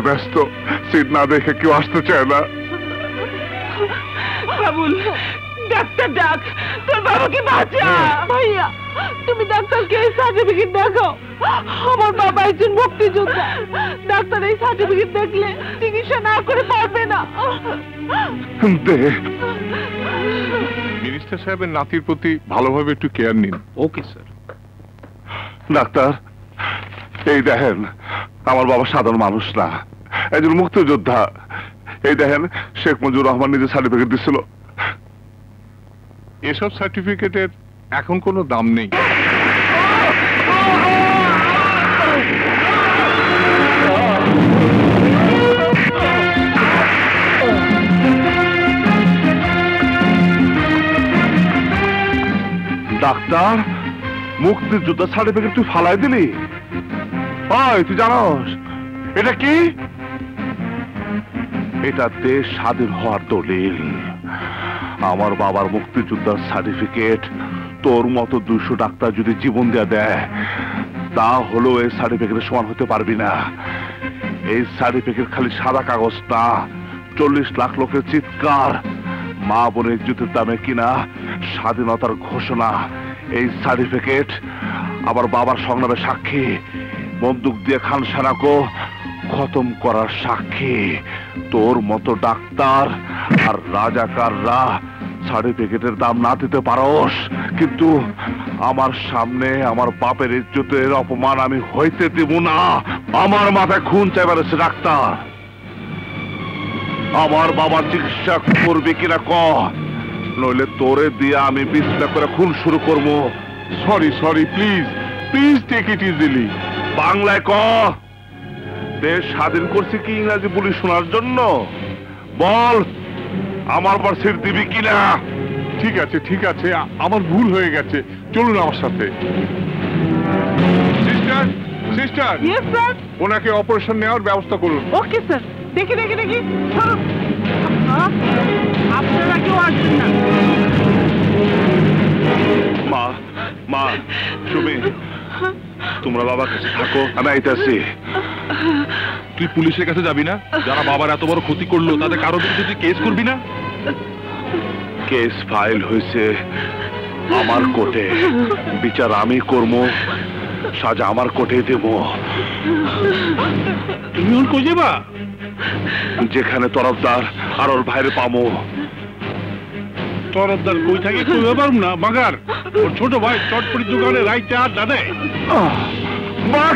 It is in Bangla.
ব্যস্ত, সিট না দেখে কেউ আসতে চায় না। বাবুল, ডাক্তার ডাক, তোর বাবাকে বাঁচা। ভাইয়া, তুমি ডাক্তারকে এই সার্টিফিকেট দেখাও। আমার বাবা একজন মুক্তিযোদ্ধা, ডাক্তার এই সার্টিফিকেট দেখলে চিকিৎসা না করে পারবে না। মিনিস্টার সাহেবের নাতির প্রতি ভালোভাবে একটু কেয়ার নিন। Okay sir. ডাক্তার, এই দেখেন আমার বাবা সাধারণ মানুষ না, একজন মুক্তিযোদ্ধা। এই দেখেন শেখ মুজিবুর রহমান নিজে সার্টিফিকেট দিছিল। এসব সার্টিফিকেটের এখন কোনো দাম নেই। ডাক্তার, মুক্তিযোদ্ধা সার্টিফিকেট তুই ফালাই দিলি? তুই জানোস এটা কি? এটা দেশ স্বাধীন হওয়ার দলিল। আমার বাবার মুক্তিযোদ্ধার সার্টিফিকেট তোর মতো 200 ডাক্তার যদি জীবন দেয়া দেয়, তা হলো এই সার্টিফিকেটের সমান হতে পারবি না। এই সার্টিফিকেট খালি সাদা কাগজ না, 40 লাখ লোকের চিৎকার, মা বোনের ইজ্জতের দামে কিনা স্বাধীনতার ঘোষণা। এই সার্টিফিকেট আমার বাবার সংগ্রামের সাক্ষী, বন্দুক দিয়ে খান সেনাকে খতম করার সাক্ষী। তোর মতো ডাক্তার আর রাজাকাররা সার্টিফিকেটের দাম না দিতে পারোস, কিন্তু আমার সামনে আমার বাপের ইজ্জতের অপমান আমি হইতে দিব না। আমার মাথায় খুন চাইবার এসে ডাক্তার, আমার বাবা চিকিৎসা করবি কিনা ক, নইলে তোরে দিয়ে আমি বিছনা করে খুন শুরু করবো। Sorry sorry, please please take it easily. বাংলায় ক, দেশ স্বাধীন করছে কি ইংরাজি বলি শোনার জন্য? বল, আমার পর সিট দিবি কিনা? ঠিক আছে ঠিক আছে, আমার ভুল হয়ে গেছে, চলুন আমার সাথে। Sister sister, yes sir. ওনাকে অপারেশন নেওয়ার ব্যবস্থা করুন। Okay sir. দেখি দেখি দেখি, চলুন। আপনারা কেউ আসবেন না। মা মা, সুমি, তোমরা বাবার কাছে থাকো, আমি আইতাছি। তুই পুলিশের কাছে যাবি না? যারা বাবার এত বড় ক্ষতি করলো তাদের কারো বিরুদ্ধে তুই কেস করবি না? কেস ফাইল হয়েছে আমার কোর্টে, বিচার আমি করবো, সাজা আমার কোর্টে দেব। তুমি ওর কই যাবা? যেখানে তরফদার আর ওর ভাইরে পামো। তরফদার কই থাকে কইতে পারব না, বাগার ওর ছোট ভাই চটপটির দোকানে রাইতে আড্ডা দেয়। মা